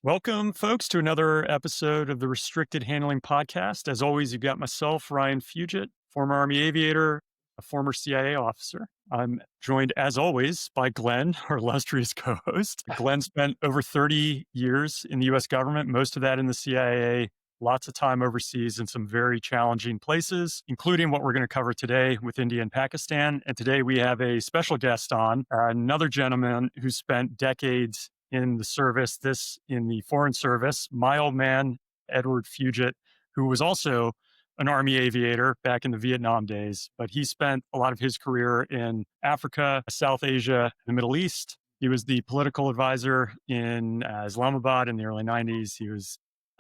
Welcome, folks, to another episode of the Restricted Handling Podcast. As always, you've got myself, Ryan Fugit, former Army aviator, a former CIA officer. I'm joined, as always, by Glenn, our illustrious co-host. Glenn spent over 30 years in the U.S. government, most of that in the CIA, lots of time overseas in some very challenging places, including what we're going to cover today with India and Pakistan. And today we have a special guest on, another gentleman who spent decades in the service, this in the Foreign Service, my old man, Edward Fugit, who was also an Army aviator back in the Vietnam days, but he spent a lot of his career in Africa, South Asia, the Middle East. He was the political advisor in Islamabad in the early 90s. He was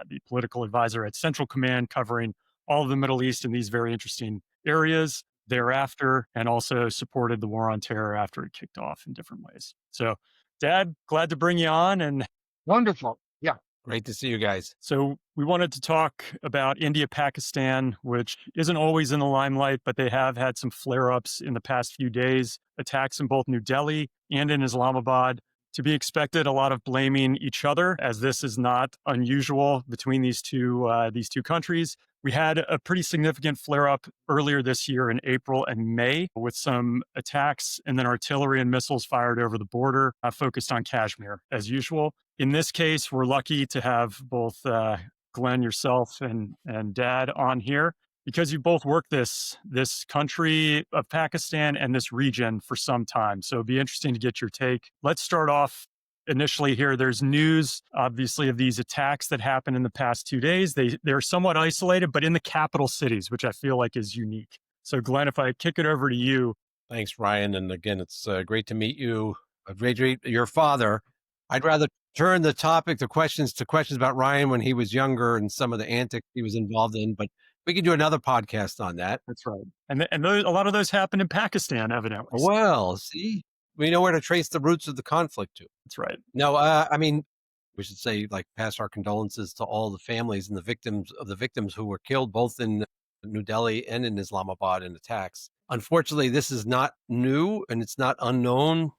the political advisor at Central Command, covering all of the Middle East in these very interesting areas thereafter, and also supported the war on terror after it kicked off in different ways. So, Dad, glad to bring you on. And Wonderful. Yeah. Great to see you guys. so we wanted to talk about India, Pakistan, which isn't always in the limelight, but they have had some flare-ups in the past few days, attacks in both New Delhi and in Islamabad. To be expected, a lot of blaming each other, as this is not unusual between these two countries. We had a pretty significant flare-up earlier this year in April and May with some attacks and then artillery and missiles fired over the border, focused on Kashmir, as usual. In this case, we're lucky to have both Glenn, yourself, and Dad on here because you both worked this country of Pakistan and this region for some time. So it'd be interesting to get your take. Let's start off initially here. There's news, obviously, of these attacks that happened in the past 2 days. They're somewhat isolated, but in the capital cities, which I feel like is unique. So Glenn, if I kick it over to you. Thanks, Ryan. And again, it's great to meet you. Great to meet your father. I'd rather turn the topic to questions about Ryan when he was younger and some of the antics he was involved in, but we could do another podcast on that. That's right. And a lot of those happened in Pakistan, evidently. Well, see, we know where to trace the roots of the conflict to. That's right. No, I mean, we should say, pass our condolences to all the families and the victims who were killed both in New Delhi and in Islamabad in attacks. Unfortunately, this is not new and it's not unknown.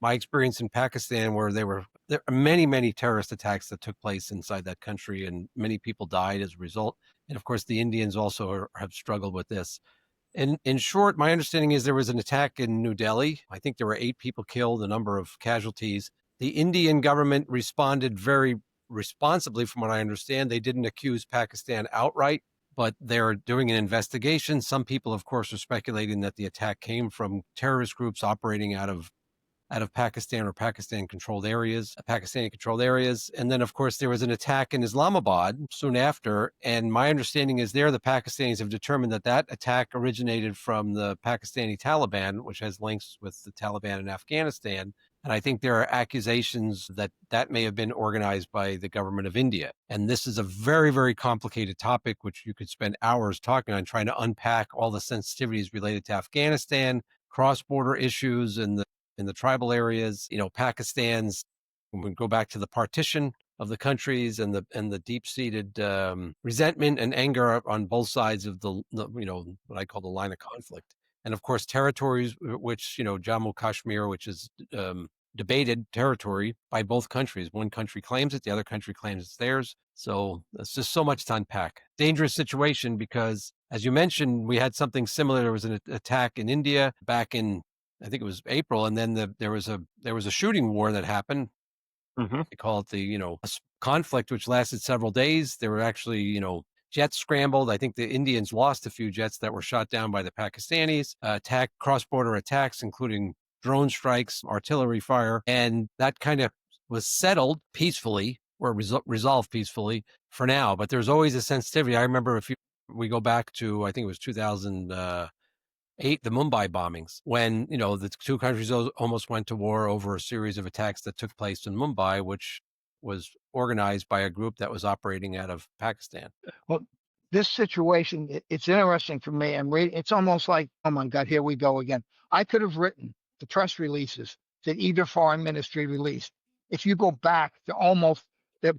My experience in Pakistan, where there are many, many terrorist attacks that took place inside that country, and many people died as a result. And of course, the Indians also have struggled with this. And in short, my understanding is there was an attack in New Delhi. I think there were 8 people killed, a number of casualties. The Indian government responded very responsibly, from what I understand. They didn't accuse Pakistan outright, but they're doing an investigation. Some people, of course, are speculating that the attack came from terrorist groups operating out of Pakistan or Pakistani-controlled areas. And then, of course, there was an attack in Islamabad soon after. And my understanding is the Pakistanis have determined that attack originated from the Pakistani Taliban, which has links with the Taliban in Afghanistan. And I think there are accusations that may have been organized by the government of India. And this is a very, very complicated topic, which you could spend hours talking on, trying to unpack all the sensitivities related to Afghanistan, cross-border issues, and in the tribal areas. Pakistan's, when we go back to the partition of the countries and the deep-seated resentment and anger on both sides of the what I call the line of conflict. And of course, territories, which, Jammu Kashmir, which is debated territory by both countries. One country claims it, the other country claims it's theirs. So there's just so much to unpack. Dangerous situation because, as you mentioned, we had something similar. There was an attack in India back in, I think it was April, and then there was a shooting war that happened. Mm-hmm. They call it the conflict, which lasted several days. There were actually jets scrambled. I think the Indians lost a few jets that were shot down by the Pakistanis. Cross-border attacks, including drone strikes, artillery fire, and that kind of was settled peacefully or resolved peacefully for now. But there's always a sensitivity. I remember we go back to, I think it was 2008, the Mumbai bombings, when, the two countries almost went to war over a series of attacks that took place in Mumbai, which was organized by a group that was operating out of Pakistan. Well, this situation, it's interesting for me. I'm reading, it's almost like, oh my God, here we go again. I could have written the press releases that either foreign ministry released. If you go back to almost, the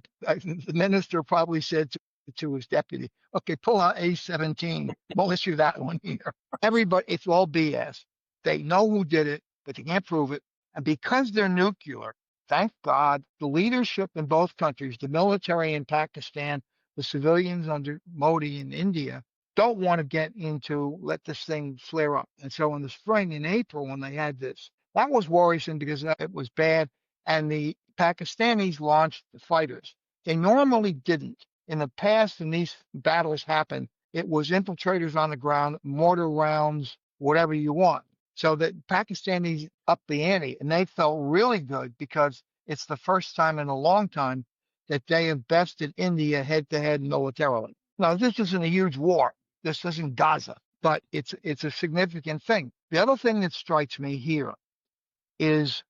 minister probably said to his deputy, okay, pull out A-17. We'll issue that one here. Everybody, it's all BS. They know who did it, but they can't prove it. And because they're nuclear, thank God, the leadership in both countries, the military in Pakistan, the civilians under Modi in India, don't want to get into let this thing flare up. And so in the spring, in April, when they had this, that was worrisome because it was bad. And the Pakistanis launched the fighters. They normally didn't. In the past, when these battles happened, it was infiltrators on the ground, mortar rounds, whatever you want. So the Pakistanis upped the ante, and they felt really good because it's the first time in a long time that they have bested India head to head militarily. Now, this isn't a huge war. This isn't Gaza, but it's a significant thing. The other thing that strikes me here is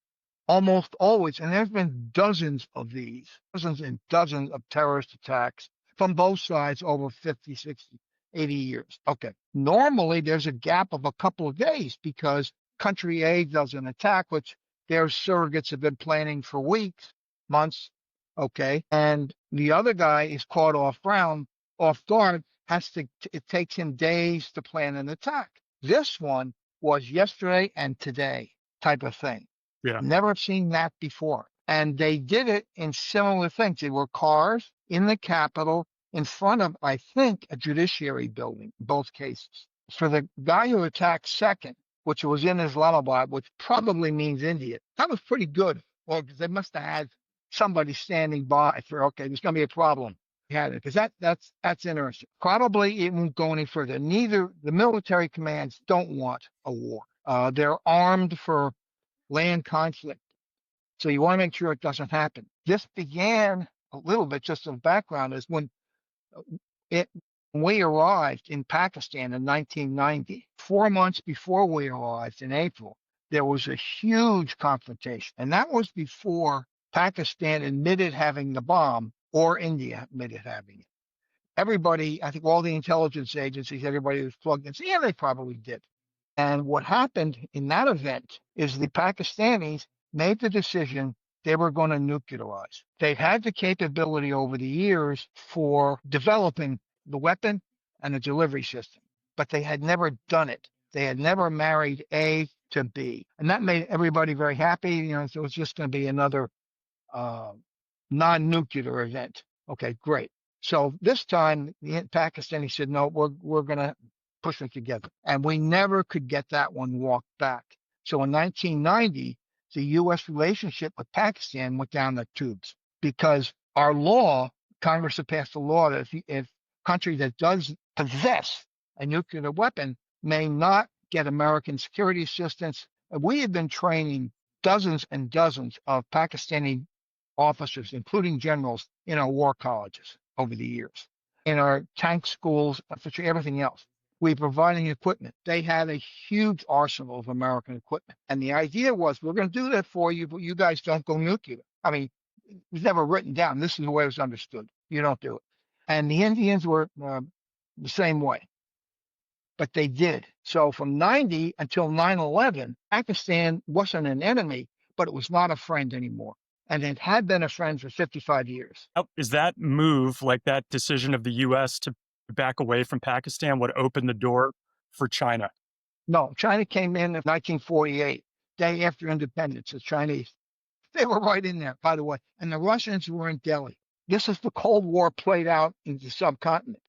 almost always, and there's been dozens of these, dozens and dozens of terrorist attacks from both sides over 50, 60, 80 years. Okay. Normally, there's a gap of a couple of days because country A does an attack, which their surrogates have been planning for weeks, months. Okay. And the other guy is caught off guard, it takes him days to plan an attack. This one was yesterday and today type of thing. Yeah. Never seen that before. And they did it in similar things. There were cars in the Capitol in front of, I think, a judiciary building, in both cases. For the guy who attacked second, which was in Islamabad, which probably means India, that was pretty good. Well, because they must have had somebody standing by for, okay, there's going to be a problem. Had it, because that's interesting. Probably it won't go any further. Neither the military commands don't want a war. They're armed for land conflict. So you want to make sure it doesn't happen. This began a little bit, just some background, is when we arrived in Pakistan in 1990, 4 months before we arrived in April, there was a huge confrontation. And that was before Pakistan admitted having the bomb or India admitted having it. Everybody, I think all the intelligence agencies, everybody was plugged in. So yeah, they probably did. And what happened in that event is the Pakistanis made the decision they were going to nuclearize. They've had the capability over the years for developing the weapon and the delivery system, but they had never done it. They had never married A to B. And that made everybody very happy. So it was just going to be another non-nuclear event. Okay, great. So this time, the Pakistani said, no, we're going to push it together. And we never could get that one walked back. So in 1990, the U.S. relationship with Pakistan went down the tubes because our law, Congress had passed a law that if a country that does possess a nuclear weapon may not get American security assistance. We have been training dozens and dozens of Pakistani officers, including generals, in our war colleges over the years, in our tank schools, everything else. We're providing equipment. They had a huge arsenal of American equipment. And the idea was, we're going to do that for you, but you guys don't go nuclear. I mean, it was never written down. This is the way it was understood. You don't do it. And the Indians were the same way. But they did. So from 90 until 9/11, Pakistan wasn't an enemy, but it was not a friend anymore. And it had been a friend for 55 years. Is that move, like that decision of the U.S. to back away from Pakistan, what opened the door for China? No, China came in 1948, day after independence. The Chinese, they were right in there, by the way. And the Russians were in Delhi. This is the Cold War played out in the subcontinent.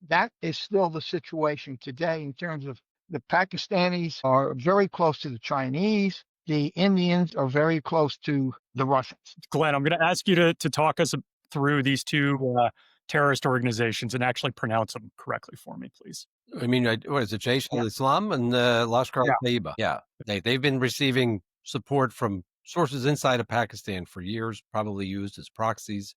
That is still the situation today in terms of the Pakistanis are very close to the Chinese. The Indians are very close to the Russians. Glenn, I'm going to ask you to talk us through these two terrorist organizations and actually pronounce them correctly for me, please. I mean, what is it? Jaish al-Islam and Lashkar-e-Taiba. Yeah. They've been receiving support from sources inside of Pakistan for years, probably used as proxies.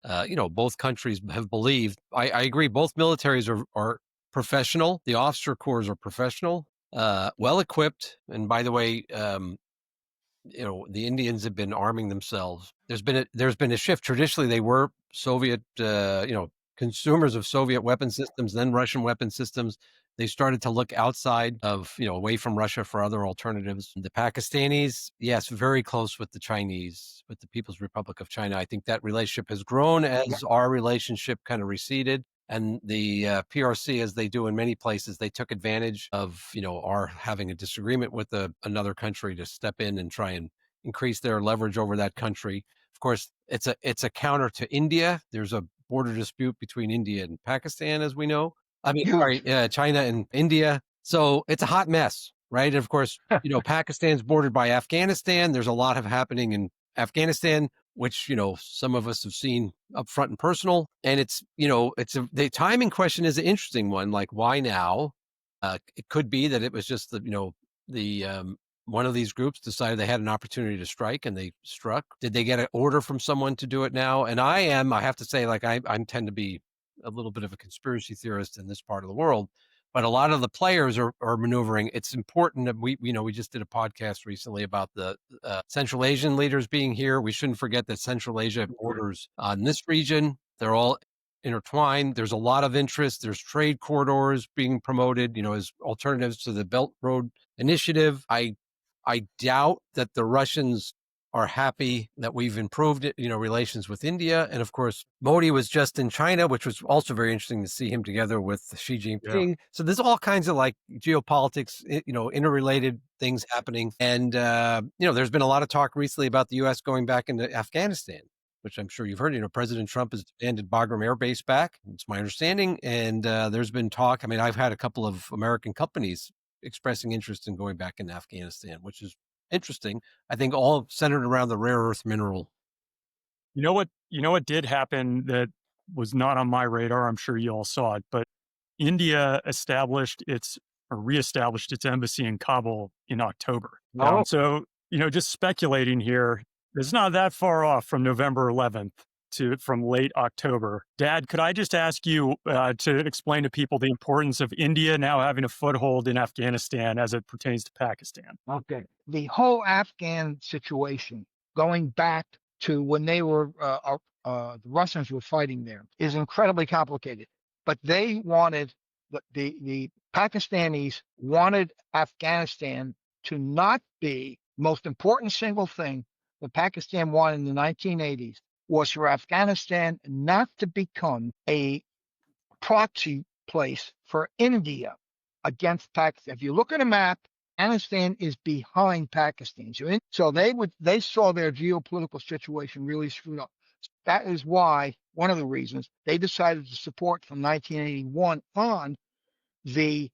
Both countries have believed, I agree, both militaries are professional. The officer corps are professional, well equipped. And by the way, the Indians have been arming themselves. There's been a shift. Traditionally, they were Soviet, consumers of Soviet weapon systems, then Russian weapon systems. They started to look outside of, away from Russia for other alternatives. The Pakistanis, yes, very close with the Chinese, with the People's Republic of China. I think that relationship has grown as our relationship kind of receded. And the PRC, as they do in many places, they took advantage of, our having a disagreement with another country to step in and try and increase their leverage over that country. Of course, it's a counter to India. There's a border dispute between India and Pakistan, as we know. I mean, sorry, Huge. China and India. So it's a hot mess, right? And of course, Pakistan's bordered by Afghanistan. There's a lot of happening in Afghanistan, which, some of us have seen up front and personal. And the timing question is an interesting one. Like, why now? It could be that it was just one of these groups decided they had an opportunity to strike and they struck. Did they get an order from someone to do it now? And I have to say, like, I tend to be a little bit of a conspiracy theorist in this part of the world, but a lot of the players are maneuvering. It's important that we just did a podcast recently about the Central Asian leaders being here. We shouldn't forget that Central Asia borders on this region. They're all intertwined. There's a lot of interest. There's trade corridors being promoted, as alternatives to the Belt Road Initiative. I doubt that the Russians are happy that we've improved it, relations with India. And of course, Modi was just in China, which was also very interesting to see him together with Xi Jinping. Yeah. So there's all kinds of like geopolitics, interrelated things happening. And, there's been a lot of talk recently about the U.S. going back into Afghanistan, which I'm sure you've heard. President Trump has demanded Bagram Air Base back. It's my understanding. And there's been talk. I mean, I've had a couple of American companies expressing interest in going back into Afghanistan, which is interesting. I think all centered around the rare earth mineral. You know what did happen that was not on my radar? I'm sure you all saw it, but India reestablished its embassy in Kabul in October. No. So, just speculating here, it's not that far off from November 11th from late October. Dad, could I just ask you to explain to people the importance of India now having a foothold in Afghanistan as it pertains to Pakistan? Okay. The whole Afghan situation, going back to when they were, the Russians were fighting there, is incredibly complicated. But they wanted, the Pakistanis wanted Afghanistan to not be, most important single thing that Pakistan wanted in the 1980s was for Afghanistan not to become a proxy place for India against Pakistan. If you look at a map, Afghanistan is behind Pakistan. So they saw their geopolitical situation really screwed up. That is why, one of the reasons, they decided to support from 1981 on the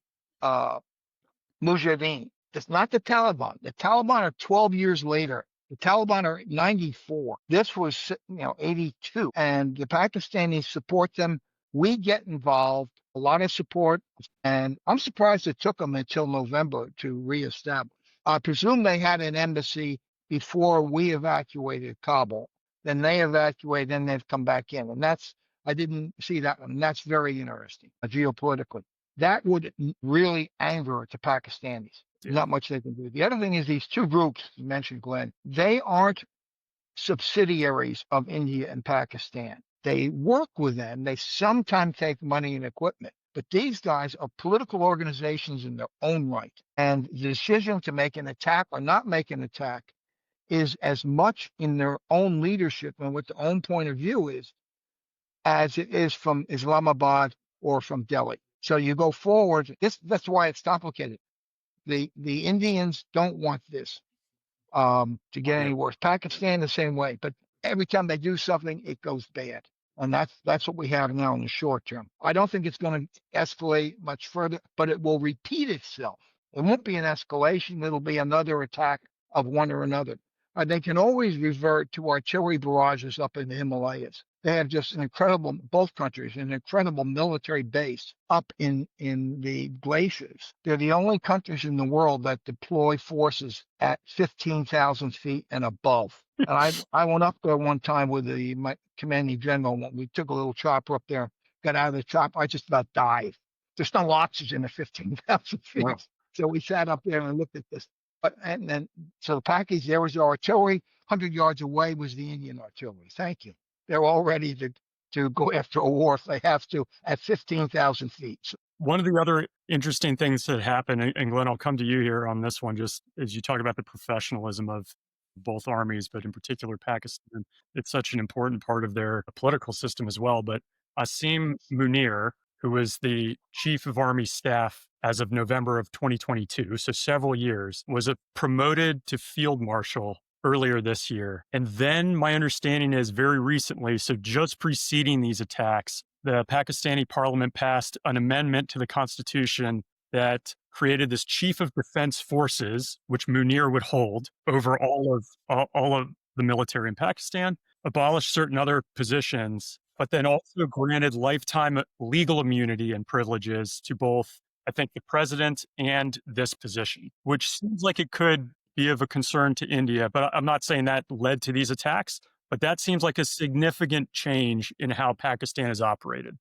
Mujahideen. It's not the Taliban. The Taliban are 12 years later. The Taliban are 94. This was, 82. And the Pakistanis support them. We get involved, a lot of support. And I'm surprised it took them until November to reestablish. I presume they had an embassy before we evacuated Kabul. Then they evacuated, then they've come back in. And I didn't see that one. That's very interesting, geopolitically. That would really anger the Pakistanis. There's not much they can do. The other thing is these two groups you mentioned, Glenn, they aren't subsidiaries of India and Pakistan. They work with them. They sometimes take money and equipment. But these guys are political organizations in their own right. And the decision to make an attack or not make an attack is as much in their own leadership and what their own point of view is, as it is from Islamabad or from Delhi. So you go forward. That's why it's complicated. The Indians don't want this to get any worse. Pakistan the same way, but every time they do something, it goes bad, and that's what we have now in the short term. I don't think it's going to escalate much further, but it will repeat itself. It won't be an escalation; it'll be another attack of one or another. They can always revert to artillery barrages up in the Himalayas. They have just both countries, an incredible military base up in the glaciers. They're the only countries in the world that deploy forces at 15,000 feet and above. And I went up there one time with my commanding general. We took a little chopper up there, got out of the chopper. I just about died. There's no oxygen at 15,000 feet. Wow. So we sat up there and looked at this. So the package, there was the artillery. 100 yards away was the Indian artillery. Thank you. They're all ready to go after a war if they have to at 15,000 feet. So, one of the other interesting things that happened, and Glenn, I'll come to you here on this one, just as you talk about the professionalism of both armies, but in particular Pakistan, it's such an important part of their political system as well. But Asim Munir, who was the chief of army staff as of November of 2022, so several years, was promoted to field marshal earlier this year. And then my understanding is very recently, so just preceding these attacks, the Pakistani parliament passed an amendment to the constitution that created this chief of defense forces, which Munir would hold over all of the military in Pakistan, abolished certain other positions, but then also granted lifetime legal immunity and privileges to both, I think, the president and this position, which seems like it could be of a concern to India. But I'm not saying that led to these attacks, but that seems like a significant change in how Pakistan is operated.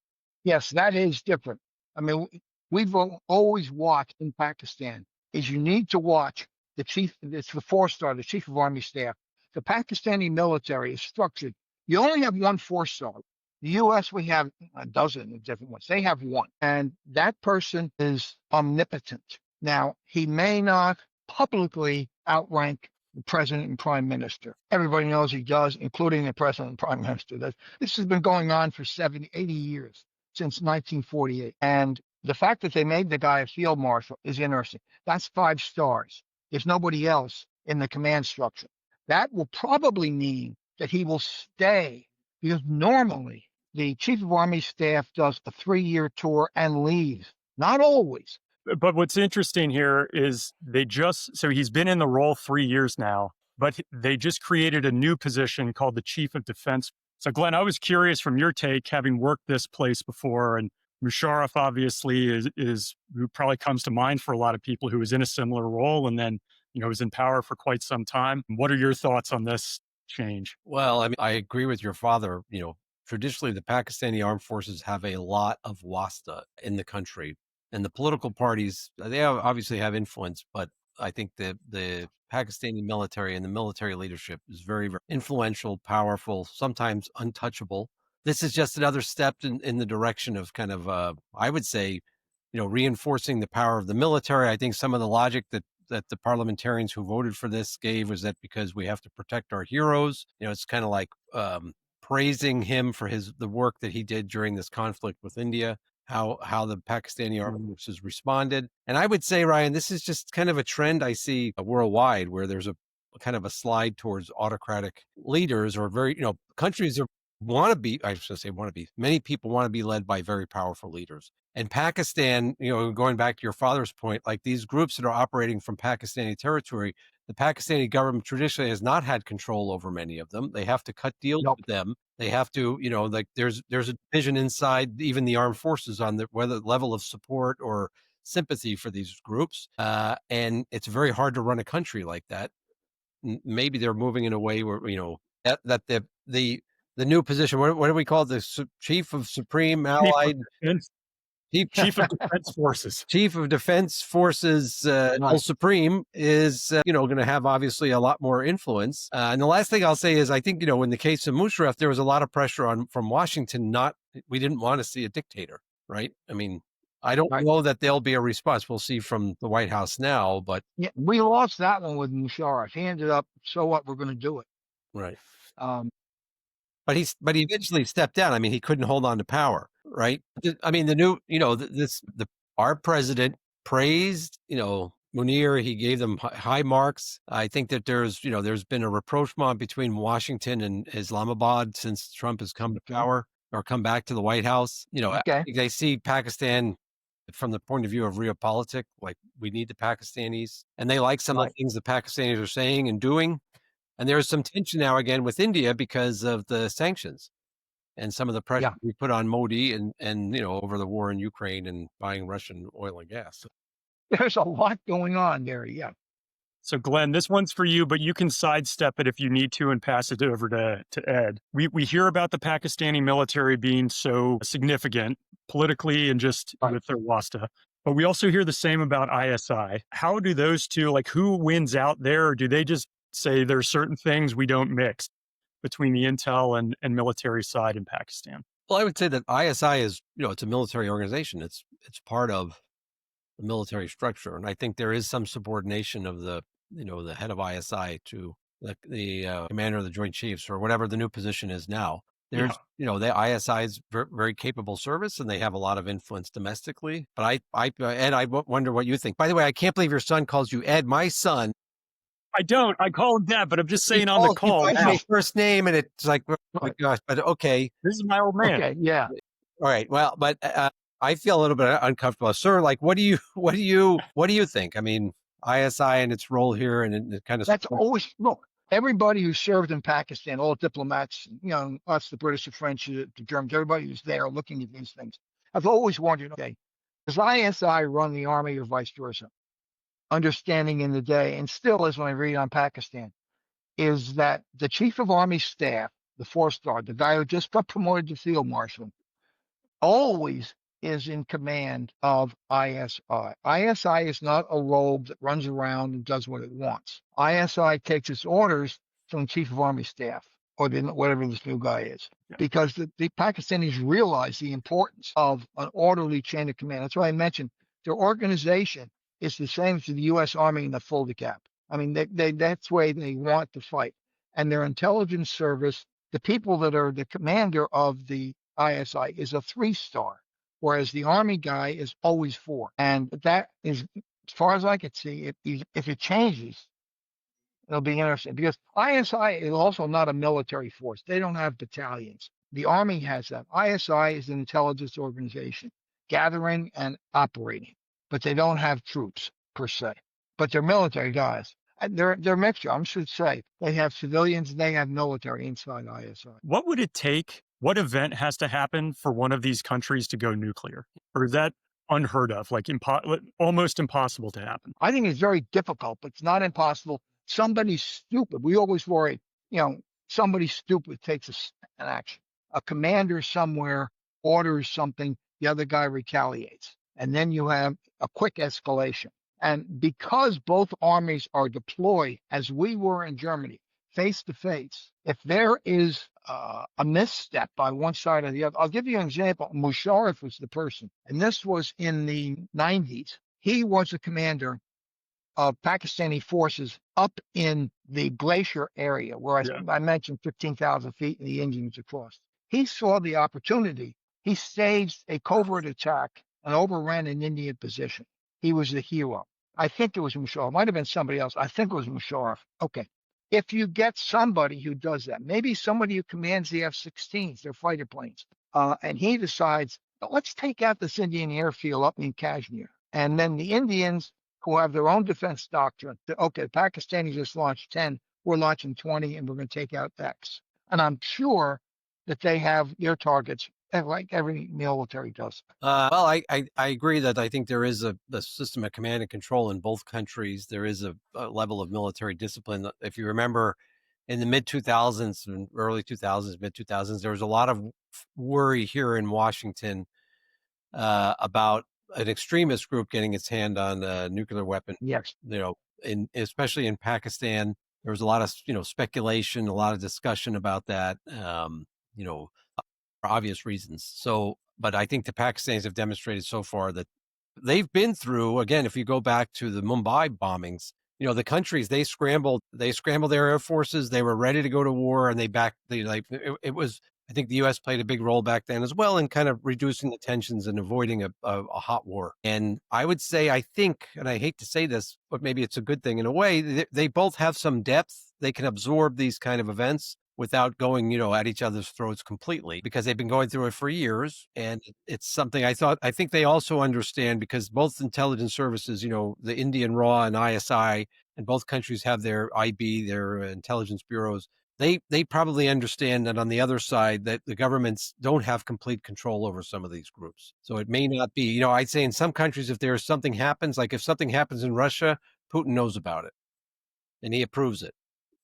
Yes, that is different. I mean, we've always watched in Pakistan is you need to watch the chief, it's the 4-star, the chief of army staff. The Pakistani military is structured. You only have one 4-star. The U.S., we have a dozen of different ones. They have one. And that person is omnipotent. Now, he may not publicly outrank the president and prime minister. Everybody knows he does, including the president and prime minister. This has been going on for 70, 80 years, since 1948. And the fact that they made the guy a field marshal is interesting. That's 5 stars. There's nobody else in the command structure. That will probably mean that he will stay, because normally the chief of army staff does a 3-year tour and leaves. Not always. But what's interesting here is so he's been in the role 3 years now, but they just created a new position called the chief of defense. So Glenn, I was curious from your take, having worked this place before, and Musharraf obviously is who probably comes to mind for a lot of people, who was in a similar role and then, was in power for quite some time. What are your thoughts on this change? Well, I mean, I agree with your father. Traditionally, the Pakistani armed forces have a lot of wasta in the country, and the political parties, obviously have influence, but I think the Pakistani military and the military leadership is very, very influential, powerful, sometimes untouchable. This is just another step in the direction of kind of, I would say, reinforcing the power of the military. I think some of the logic that the parliamentarians who voted for this gave was that because we have to protect our heroes, it's kind of like praising him for the work that he did during this conflict with India, how the Pakistani armed forces responded. And I would say, Ryan, this is just kind of a trend I see worldwide, where there's a kind of a slide towards autocratic leaders, or very, countries many people want to be led by very powerful leaders. And Pakistan, going back to your father's point, like these groups that are operating from Pakistani territory, the Pakistani government traditionally has not had control over many of them. They have to cut deals with them. They have to, there's a division inside even the armed forces on whether level of support or sympathy for these groups. And it's very hard to run a country like that. Maybe they're moving in a way where, that the new position, what do we call it? The chief of supreme allied Chief of Defense Forces. Chief of Defense Forces, Supreme is, going to have obviously a lot more influence. And the last thing I'll say is, I think, in the case of Musharraf, there was a lot of pressure from Washington. We didn't want to see a dictator, right? I mean, I don't know that there'll be a response. We'll see from the White House now, but yeah, we lost that one with Musharraf. He ended up, so what? We're going to do it, right? But he eventually stepped down. I mean, he couldn't hold on to power, right? I mean, our president praised, Munir. He gave them high marks. I think that there's been a rapprochement between Washington and Islamabad since Trump has come to power or come back to the White House. They see Pakistan from the point of view of realpolitik, like we need the Pakistanis, and they like some of the things the Pakistanis are saying and doing. And there's some tension now again with India because of the sanctions and some of the pressure we put on Modi and over the war in Ukraine and buying Russian oil and gas. There's a lot going on there. Yeah. So Glenn, this one's for you, but you can sidestep it if you need to and pass it over to Ed. We hear about the Pakistani military being so significant politically and just with their wasta, but we also hear the same about ISI. How do those two, who wins out there? Or do they just say there are certain things we don't mix between the intel and military side in Pakistan? Well, I would say that ISI is, it's a military organization. It's part of the military structure. And I think there is some subordination of the head of ISI to the commander of the Joint Chiefs, or whatever the new position is now. There's, the ISI is very, very capable service, and they have a lot of influence domestically. But Ed, I wonder what you think. By the way, I can't believe your son calls you Ed. My son I don't. I call him Dad, but I'm just saying on the He call by now. his first name, and it's like, oh my gosh, but okay. This is my old man. Okay, yeah. All right. Well, but I feel a little bit uncomfortable. Sir, like, what do you think? I mean, ISI and its role here, and it kind of That's always, look, everybody who served in Pakistan, all diplomats, us, the British, the French, the Germans, everybody who's there looking at these things. I've always wondered, okay, does ISI run the army or vice versa? Understanding in the day, and still is when I read on Pakistan, is that the chief of army staff, the 4-star, the guy who just got promoted to field marshal, always is in command of ISI. ISI is not a robe that runs around and does what it wants. ISI takes its orders from the chief of army staff or whatever this new guy is, because the Pakistanis realize the importance of an orderly chain of command. That's why I mentioned their organization is the same as the U.S. Army in the Fulda Cap. I mean, that's the way they want to fight. And their intelligence service, the people that are the commander of the ISI is a 3-star, whereas the Army guy is always 4. And that is, as far as I can see, if it changes, it'll be interesting because ISI is also not a military force. They don't have battalions. The Army has that. ISI is an intelligence organization, gathering and operating, but they don't have troops per se. But they're military guys. They're a mixture. I should say they have civilians and they have military inside ISI. What would it take? What event has to happen for one of these countries to go nuclear? Or is that unheard of, like almost impossible to happen? I think it's very difficult, but it's not impossible. Somebody stupid. We always worry, somebody stupid takes an action. A commander somewhere orders something, the other guy retaliates. And then you have a quick escalation. And because both armies are deployed, as we were in Germany, face to face, if there is a misstep by one side or the other, I'll give you an example. Musharraf was the person, and this was in the 90s. He was a commander of Pakistani forces up in the glacier area where I mentioned 15,000 feet and the Indians across. He saw the opportunity. He staged a covert attack and overran an Indian position. He was the hero. I think it was Musharraf. It might have been somebody else. I think it was Musharraf. Okay. If you get somebody who does that, maybe somebody who commands the F-16s, their fighter planes, and he decides, let's take out this Indian airfield up in Kashmir. And then the Indians, who have their own defense doctrine, okay, the Pakistanis just launched 10, we're launching 20, and we're going to take out X. And I'm sure that they have their targets like every military does. Well, I agree that I think there is a system of command and control in both countries. There is a level of military discipline. If you remember, in the mid-2000s and early 2000s, mid-2000s, there was a lot of worry here in Washington about an extremist group getting its hand on a nuclear weapon. Yes. Especially in Pakistan, there was a lot of speculation, a lot of discussion about that. For obvious reasons. So, but I think the Pakistanis have demonstrated so far that they've been through, again, if you go back to the Mumbai bombings, the countries, they scrambled their air forces, they were ready to go to war, and it was, I think the U.S. played a big role back then as well in kind of reducing the tensions and avoiding a hot war. And I would say, I think, and I hate to say this, but maybe it's a good thing in a way, they both have some depth. They can absorb these kind of events without going, at each other's throats completely, because they've been going through it for years. And it's something I think they also understand, because both intelligence services, the Indian RAW and ISI, and both countries have their IB, their intelligence bureaus. They probably understand that on the other side, that the governments don't have complete control over some of these groups. So it may not be, I'd say in some countries, if there's something happens, like if something happens in Russia, Putin knows about it and he approves it,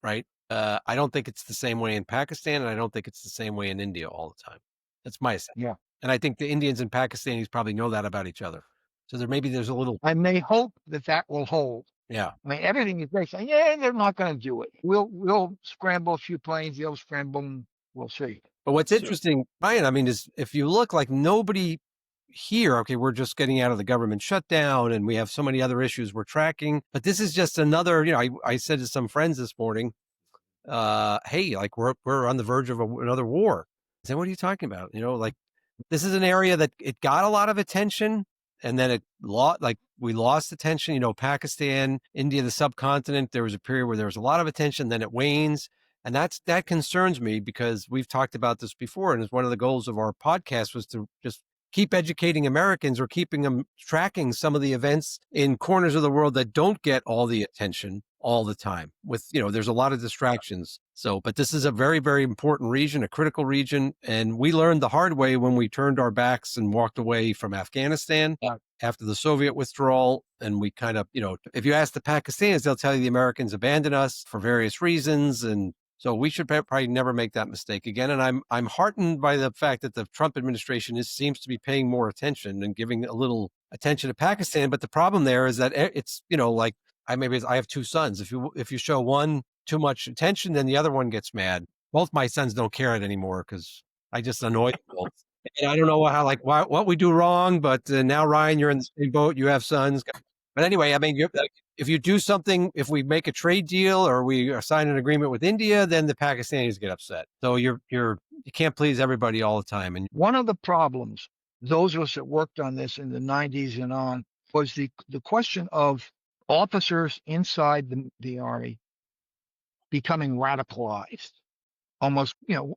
right? I don't think it's the same way in Pakistan, and I don't think it's the same way in India all the time. That's my sense. Yeah. And I think the Indians and Pakistanis probably know that about each other. So there's a little. I may hope that will hold. Yeah. I mean, everything is great. Saying, yeah, they're not going to do it. We'll scramble a few planes. They'll scramble them. We'll see. But what's interesting, Ryan, I mean, is if you look, like nobody here, okay, we're just getting out of the government shutdown and we have so many other issues we're tracking. But this is just another, I said to some friends this morning, hey, like we're on the verge of another war. I said, what are you talking about? Like this is an area that it got a lot of attention and then we lost attention. Pakistan, India, the subcontinent. There was a period where there was a lot of attention, then it wanes, and that concerns me because we've talked about this before, and it's one of the goals of our podcast was to just keep educating Americans or keeping them tracking some of the events in corners of the world that don't get all the attention all the time. There's a lot of distractions. But this is a very, very important region, a critical region. And we learned the hard way when we turned our backs and walked away from Afghanistan after the Soviet withdrawal. And we kind of, if you ask the Pakistanis, they'll tell you the Americans abandoned us for various reasons. And so we should probably never make that mistake again. And I'm heartened by the fact that the Trump administration seems to be paying more attention and giving a little attention to Pakistan. But the problem there is that it's, I have two sons. If you show one too much attention, then the other one gets mad. Both my sons don't care it anymore because I just annoy them both. And I don't know what we do wrong, but now Ryan, you're in the same boat. You have sons. But anyway, if you do something, if we make a trade deal or we sign an agreement with India, then the Pakistanis get upset. So you can't please everybody all the time. And one of the problems, those of us that worked on this in the 90s and on, was the question of officers inside the Army becoming radicalized. Almost,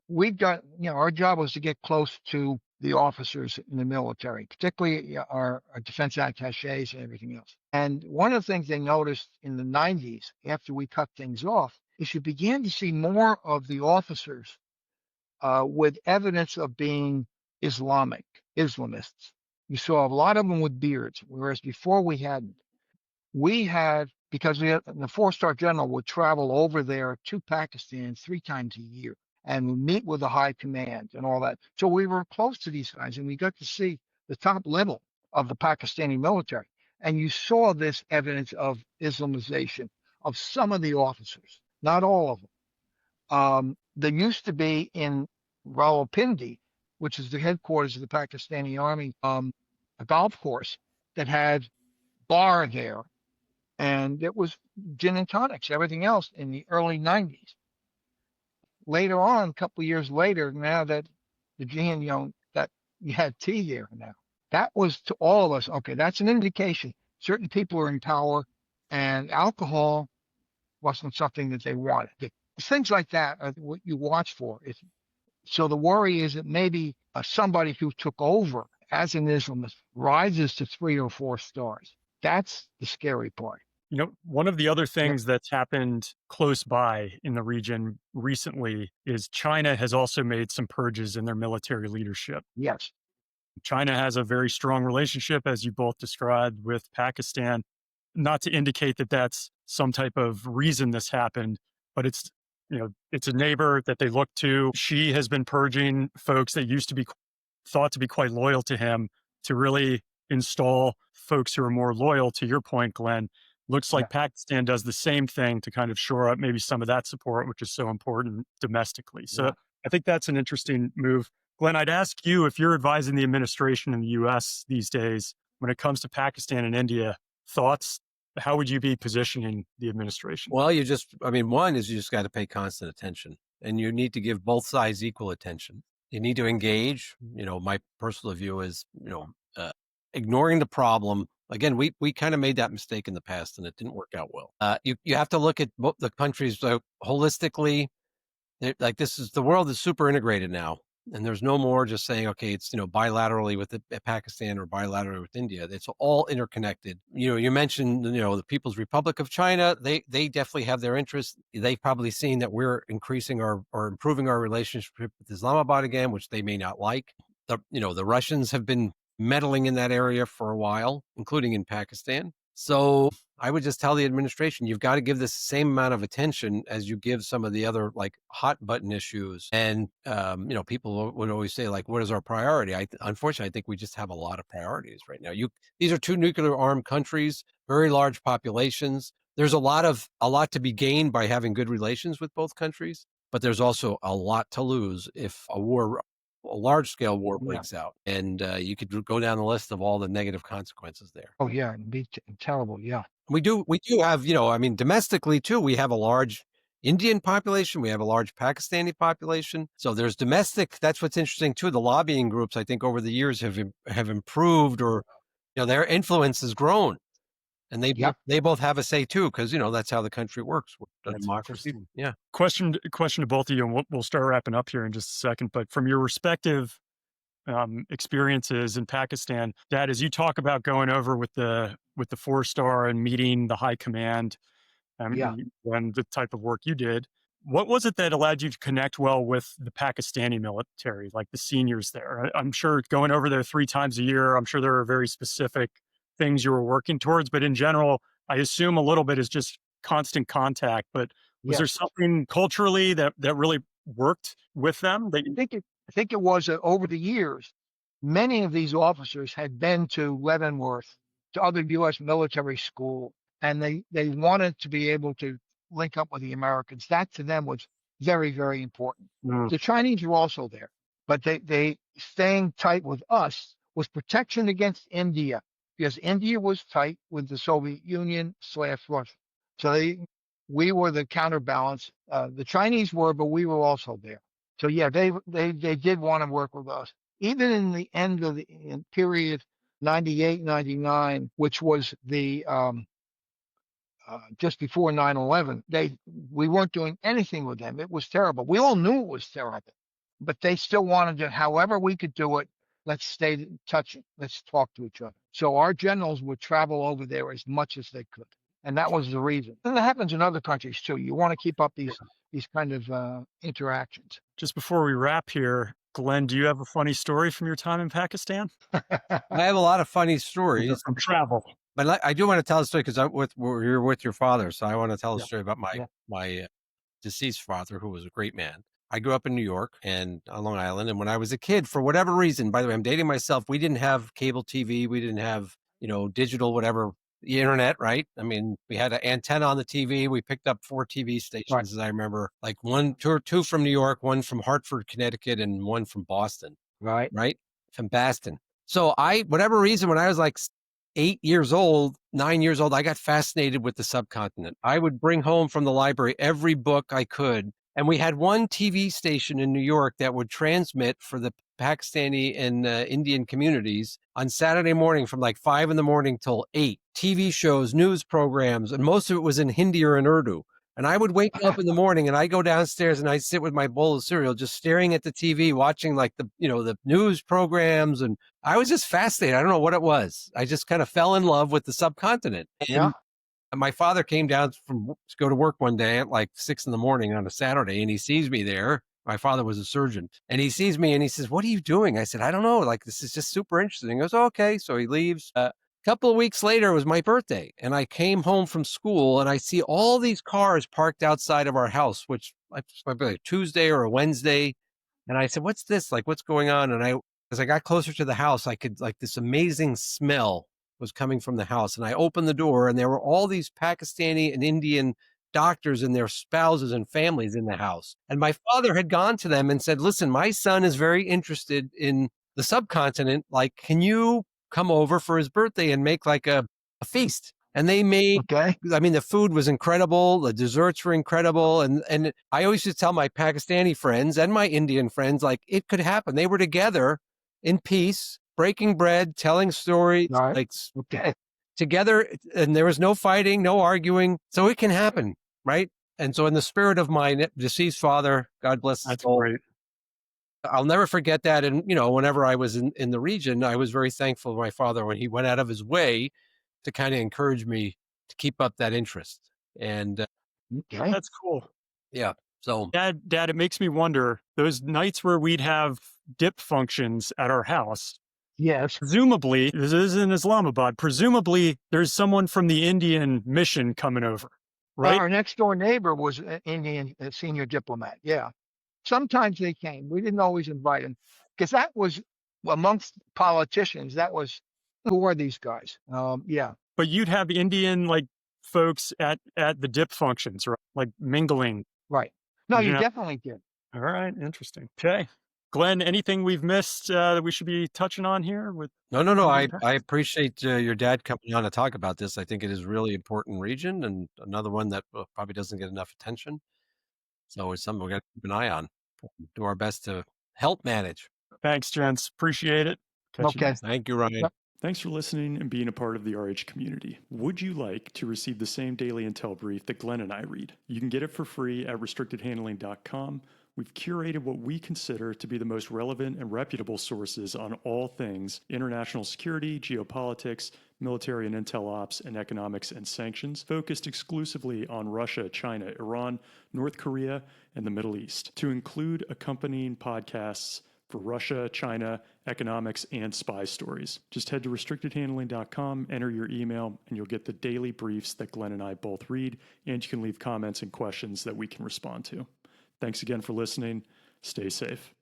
we've got, our job was to get close to the officers in the military, particularly our defense attachés and everything else. And one of the things they noticed in the 90s, after we cut things off, is you began to see more of the officers with evidence of being Islamists. You saw a lot of them with beards, whereas before we hadn't. Because the 4-star general would travel over there to Pakistan 3 times a year and would meet with the high command and all that. So we were close to these guys and we got to see the top level of the Pakistani military. And you saw this evidence of Islamization of some of the officers, not all of them. There used to be in Rawalpindi, which is the headquarters of the Pakistani Army, a golf course that had bar there. And it was gin and tonics, everything else in the early 90s. Later on, a couple of years later, now that the gin, that you had tea there now, that was to all of us, okay, that's an indication. Certain people are in power and alcohol wasn't something that they wanted. Things like that are what you watch for. So the worry is that maybe somebody who took over as an Islamist rises to 3 or 4 stars. That's the scary part. One of the other things that's happened close by in the region recently is China has also made some purges in their military leadership. Yes. China has a very strong relationship, as you both described, with Pakistan. Not to indicate that that's some type of reason this happened, but it's a neighbor that they look to. Xi has been purging folks that used to be thought to be quite loyal to him to really install folks who are more loyal. To your point, Glenn, looks like Pakistan does the same thing to kind of shore up maybe some of that support, which is so important domestically. So I think that's an interesting move. Glenn, I'd ask you, if you're advising the administration in the U.S. these days, when it comes to Pakistan and India, thoughts? How would you be positioning the administration? Well, one is you just got to pay constant attention, and you need to give both sides equal attention. You need to engage. My personal view is, ignoring the problem. Again, we kind of made that mistake in the past, and it didn't work out well. You have to look at both the countries holistically. The world is super integrated now, and there's no more just saying, okay, it's bilaterally with Pakistan or bilaterally with India. It's all interconnected. You mentioned the People's Republic of China. They definitely have their interests. They've probably seen that we're increasing or improving our relationship with Islamabad again, which they may not like. The Russians have been meddling in that area for a while, including in Pakistan. So I would just tell the administration, you've got to give this the same amount of attention as you give some of the other hot button issues. And, people would always say what is our priority? Unfortunately, I think we just have a lot of priorities right now. These are 2 nuclear armed countries, very large populations. There's a lot to be gained by having good relations with both countries, but there's also a lot to lose if a large-scale war breaks out, and you could go down the list of all the negative consequences there. Oh yeah, it'd be terrible. Yeah, we do have, domestically too. We have a large Indian population. We have a large Pakistani population. So there's domestic. That's what's interesting too. The lobbying groups, I think, over the years have improved or their influence has grown, and Yep. they both have a say too, because that's how the country works. We're a That's democracy. interesting. Yeah. Question to both of you, and we'll start wrapping up here in just a second. But from your respective experiences in Pakistan, Dad, as you talk about going over with the 4-star and meeting the high command, Yeah. and the type of work you did, what was it that allowed you to connect well with the Pakistani military, like the seniors there? I'm sure going over there 3 times a year, I'm sure there are very specific things you were working towards, but in general, I assume a little bit is just constant contact. But was there Yes. something culturally that really worked with them that you I think it was that over the years, many of these officers had been to Leavenworth, to other U.S. military school, and they wanted to be able to link up with the Americans. That to them was very, very important. Mm, The Chinese were also there, but they staying tight with us was protection against India, because India was tight with the Soviet Union / Russia. So we were the counterbalance. The Chinese were, but we were also there. So yeah, they did want to work with us. Even in the end of the period 98, 99, which was the just before 9/11, we weren't doing anything with them. It was terrible. We all knew it was terrible, but they still wanted to, however we could do it. Let's stay in touch. Let's talk to each other. So our generals would travel over there as much as they could, and that was the reason. And that happens in other countries too. You want to keep up these kind of interactions. just before we wrap here, Glenn, do you have a funny story from your time in Pakistan? I have a lot of funny stories, From travel. but I do want to tell a story because you're with your father, so I want to tell a Yeah. story about Yeah. my deceased father, who was a great man. I grew up in New York and on Long Island, and when I was a kid, for whatever reason, by the way, I'm dating myself. We didn't have cable TV, we didn't have digital whatever, the internet, right? I mean, we had an antenna on the TV. We picked up 4 TV Right. stations, as I remember, like two from New York, one from Hartford, Connecticut, and one from Boston. Right. Right? From Baston. So whatever reason, when I was like 8 years old, 9 years old, I got fascinated with the subcontinent. I would bring home from the library every book I could. And we had one TV station in New York that would transmit for the Pakistani and Indian communities on Saturday morning from like 5 in the morning till 8. TV shows, news programs, and most of it was in Hindi or in Urdu. And I would wake up in the morning and I go downstairs and I'd sit with my bowl of cereal, just staring at the TV, watching like the news programs. And I was just fascinated. I don't know what it was. I just kind of fell in love with the subcontinent. Yeah. And my father came down to go to work one day at like 6 in the morning on a Saturday, and he sees me there. My father was a surgeon, and he sees me and he says, "What are you doing?" I said, "I don't know. Like, this is just super interesting." He goes, "Okay." So he leaves. A couple of weeks later, it was my birthday, and I came home from school and I see all these cars parked outside of our house, which might be like a Tuesday or a Wednesday. And I said, "What's this? Like, what's going on?" And as I got closer to the house, I could like this amazing smell was coming from the house. And I opened the door and there were all these Pakistani and Indian doctors and their spouses and families in the house. And my father had gone to them and said, "Listen, my son is very interested in the subcontinent. Like, can you come over for his birthday and make like a feast?" And they made, Okay. I mean, the food was incredible. The desserts were incredible. And I always used to tell my Pakistani friends and my Indian friends, like, it could happen. They were together in peace, breaking bread, telling stories, All right. like Okay. together, and there was no fighting, no arguing. So it can happen, right? And so in the spirit of my deceased father, God bless his That's soul, great. I'll never forget that. And, whenever I was in the region, I was very thankful to my father when he went out of his way to kind of encourage me to keep up that interest. And Okay. That's cool. yeah, so Dad, it makes me wonder, those nights where we'd have dip functions at our house, Yes. presumably, this is in Islamabad, presumably there's someone from the Indian mission coming over, right? Our next door neighbor was an Indian senior diplomat. Yeah. Sometimes they came. We didn't always invite them because that was amongst politicians. That was who are these guys? Yeah. But you'd have Indian like folks at the dip functions, right? Like mingling. Right. No, Did you you know? definitely did. All right, interesting. Okay. Glenn, anything we've missed that we should be touching on here with? no. I appreciate your dad coming on to talk about this. I think it is a really important region and another one that probably doesn't get enough attention. So it's something we got to keep an eye on. Do our best to help manage. Thanks, gents. Appreciate it. Catch you Okay. next. Thank you, Ryan. Yep. Thanks for listening and being a part of the RH community. Would you like to receive the same daily intel brief that Glenn and I read? You can get it for free at restrictedhandling.com. We've curated what we consider to be the most relevant and reputable sources on all things international security, geopolitics, military and intel ops, and economics and sanctions, focused exclusively on Russia, China, Iran, North Korea, and the Middle East, to include accompanying podcasts for Russia, China, economics, and spy stories. Just head to restrictedhandling.com, enter your email, and you'll get the daily briefs that Glenn and I both read, and you can leave comments and questions that we can respond to. Thanks again for listening. Stay safe.